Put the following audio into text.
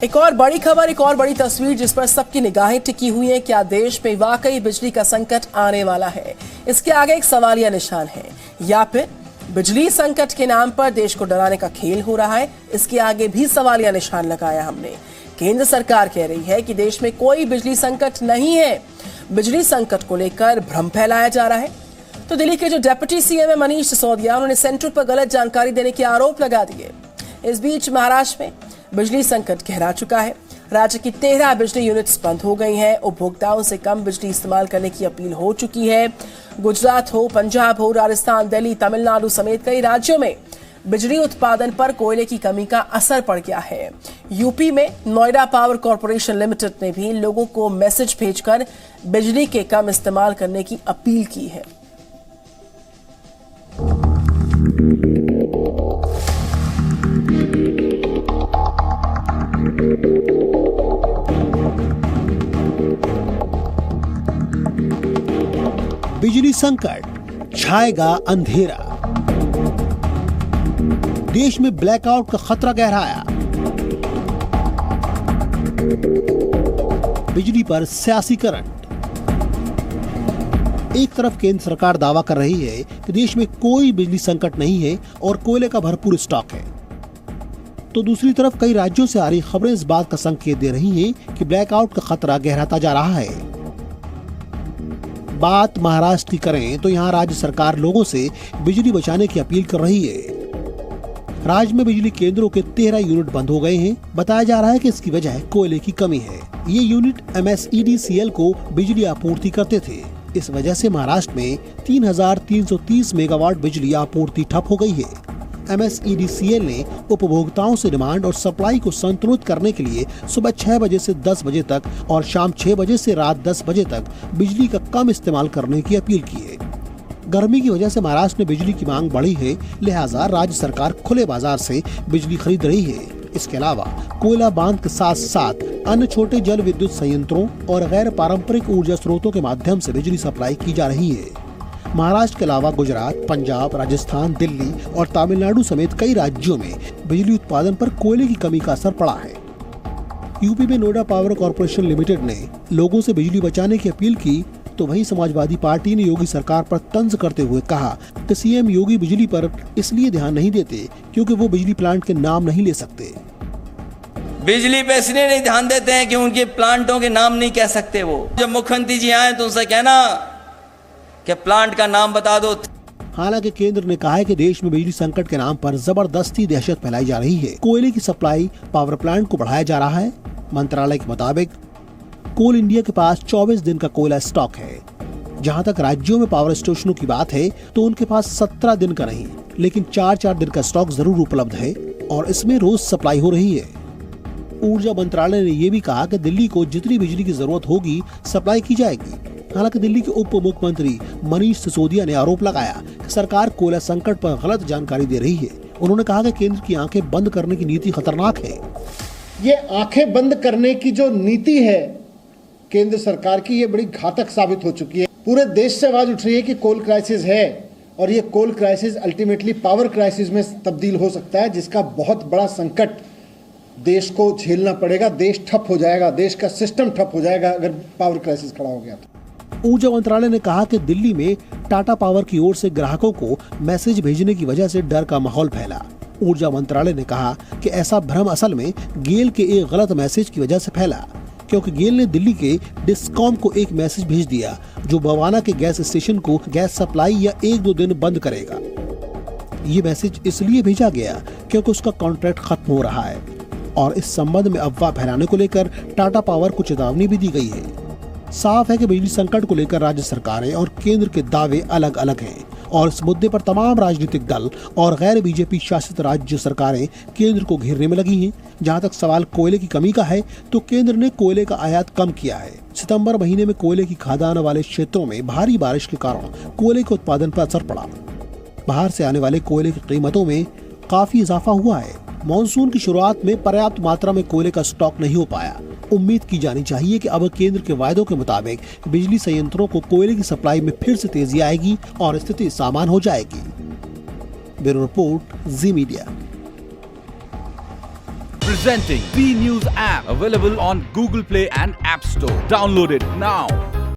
एक और बड़ी खबर, एक और बड़ी तस्वीर जिस पर सबकी निगाहें टिकी हुई हैं। क्या देश में वाकई बिजली का संकट आने वाला है? इसके आगे एक सवालिया निशान है, या फिर बिजली संकट के नाम पर देश को डराने का खेल हो रहा है? इसके आगे भी सवालिया निशान लगाया हमने। केंद्र सरकार कह रही है कि देश में कोई बिजली संकट नहीं है। बिजली संकट को लेकर भ्रम फैलाया जा रहा है। तो दिल्ली के जो डेप्यूटी सीएम है मनीष सिसोदिया, उन्होंने सेंटर पर गलत जानकारी देने के आरोप लगा दिए। इस बीच महाराष्ट्र में बिजली संकट गहरा चुका है। राज्य की 13 बिजली यूनिट्स बंद हो गई हैं। उपभोक्ताओं से कम बिजली इस्तेमाल करने की अपील हो चुकी है। गुजरात हो, पंजाब हो, राजस्थान, दिल्ली, तमिलनाडु समेत कई राज्यों में बिजली उत्पादन पर कोयले की कमी का असर पड़ गया है। यूपी में नोएडा पावर कॉर्पोरेशन लिमिटेड ने भी लोगों को मैसेज भेजकर बिजली के कम इस्तेमाल करने की अपील की है। बिजली संकट, छाएगा अंधेरा। देश में ब्लैकआउट का खतरा गहराया। बिजली पर सियासी करंट। एक तरफ केंद्र सरकार दावा कर रही है कि देश में कोई बिजली संकट नहीं है और कोयले का भरपूर स्टॉक है, तो दूसरी तरफ कई राज्यों से आ रही खबरें इस बात का संकेत दे रही हैं कि ब्लैकआउट का खतरा गहराता जा रहा है। बात महाराष्ट्र की करें तो यहाँ राज्य सरकार लोगों से बिजली बचाने की अपील कर रही है। राज्य में बिजली केंद्रों के 13 यूनिट बंद हो गए हैं। बताया जा रहा है कि इसकी वजह कोयले की कमी है। ये यूनिट MSEDCL को बिजली आपूर्ति करते थे। इस वजह से महाराष्ट्र में 3,330 मेगावाट बिजली आपूर्ति ठप हो गई है। MSEDCL ने उपभोक्ताओं से डिमांड और सप्लाई को संतुलित करने के लिए सुबह 6 बजे से 10 बजे तक और शाम 6 बजे से रात 10 बजे तक बिजली का कम इस्तेमाल करने की अपील की है। गर्मी की वजह से महाराष्ट्र में बिजली की मांग बढ़ी है, लिहाजा राज्य सरकार खुले बाजार से बिजली खरीद रही है। इसके अलावा कोयला बांध के साथ साथ अन्य छोटे जल विद्युत संयंत्रों और गैर पारंपरिक ऊर्जा स्रोतों के माध्यम से बिजली सप्लाई की जा रही है। महाराष्ट्र के अलावा गुजरात, पंजाब, राजस्थान, दिल्ली और तमिलनाडु समेत कई राज्यों में बिजली उत्पादन पर कोयले की कमी का असर पड़ा है। यूपी में नोएडा पावर कॉर्पोरेशन लिमिटेड ने लोगों से बिजली बचाने की अपील की, तो वहीं समाजवादी पार्टी ने योगी सरकार पर तंज करते हुए कहा कि सीएम योगी बिजली पर इसलिए ध्यान नहीं देते क्योंकि वो बिजली प्लांट के नाम नहीं ले सकते। बिजली पे इसलिए नहीं ध्यान देते हैं कि उनके प्लांटों के नाम नहीं कह सकते। वो जब मुख्यमंत्री जी आए तो उनसे कहना कि प्लांट का नाम बता दो। हालांकि केंद्र ने कहा है कि देश में बिजली संकट के नाम पर जबरदस्ती दहशत फैलाई जा रही है। कोयले की सप्लाई पावर प्लांट को बढ़ाया जा रहा है। मंत्रालय के मुताबिक कोल इंडिया के पास 24 दिन का कोयला स्टॉक है। जहां तक राज्यों में पावर स्टेशनों की बात है तो उनके पास 17 दिन का नहीं, लेकिन 4-4 दिन का स्टॉक जरूर उपलब्ध है और इसमें रोज सप्लाई हो रही है। ऊर्जा मंत्रालय ने यह भी कहा कि दिल्ली को जितनी बिजली की जरूरत होगी सप्लाई की जाएगी। हालांकि दिल्ली के उप मुख्यमंत्री मनीष सिसोदिया ने आरोप लगाया कि सरकार कोयला संकट पर गलत जानकारी दे रही है। उन्होंने कहा कि केंद्र की आंखें बंद करने की नीति खतरनाक है। ये आंखें बंद करने की जो नीति है केंद्र सरकार की, ये बड़ी घातक साबित हो चुकी है। पूरे देश से आवाज उठ रही है कि कोल क्राइसिस है और ये कोल क्राइसिस अल्टीमेटली पावर क्राइसिस में तब्दील हो सकता है, जिसका बहुत बड़ा संकट देश को झेलना पड़ेगा। देश ठप हो जाएगा, देश का सिस्टम ठप हो जाएगा अगर पावर क्राइसिस खड़ा हो गया तो। ऊर्जा मंत्रालय ने कहा कि दिल्ली में टाटा पावर की ओर से ग्राहकों को मैसेज भेजने की वजह से डर का माहौल फैला। ऊर्जा मंत्रालय ने कहा कि ऐसा भ्रम असल में गेल के एक गलत मैसेज की वजह से फैला, क्योंकि गेल ने दिल्ली के डिस्कॉम को एक मैसेज भेज दिया जो बवाना के गैस स्टेशन को गैस सप्लाई या 1-2 दिन बंद करेगा। ये मैसेज इसलिए भेजा गया क्योंकि उसका कॉन्ट्रैक्ट खत्म हो रहा है और इस संबंध में अफवाह फैलाने को लेकर टाटा पावर को चेतावनी भी दी गई है। साफ है कि बिजली संकट को लेकर राज्य सरकारें और केंद्र के दावे अलग अलग हैं और इस मुद्दे पर तमाम राजनीतिक दल और गैर बीजेपी शासित राज्य सरकारें केंद्र को घेरने में लगी हैं। जहां तक सवाल कोयले की कमी का है तो केंद्र ने कोयले का आयात कम किया है। सितंबर महीने में कोयले की खदान वाले क्षेत्रों में भारी बारिश के कारण कोयले के उत्पादन पर असर पड़ा। बाहर से आने वाले कोयले की कीमतों में काफी इजाफा हुआ है। मॉनसून की शुरुआत में पर्याप्त मात्रा में कोयले का स्टॉक नहीं हो पाया। उम्मीद की जानी चाहिए कि अब केंद्र के वायदों के मुताबिक बिजली संयंत्रों को कोयले की सप्लाई में फिर से तेजी आएगी और स्थिति सामान्य हो जाएगी। Bureau report, ji media. Presenting B News app, available on Google Play and App Store. Download it now.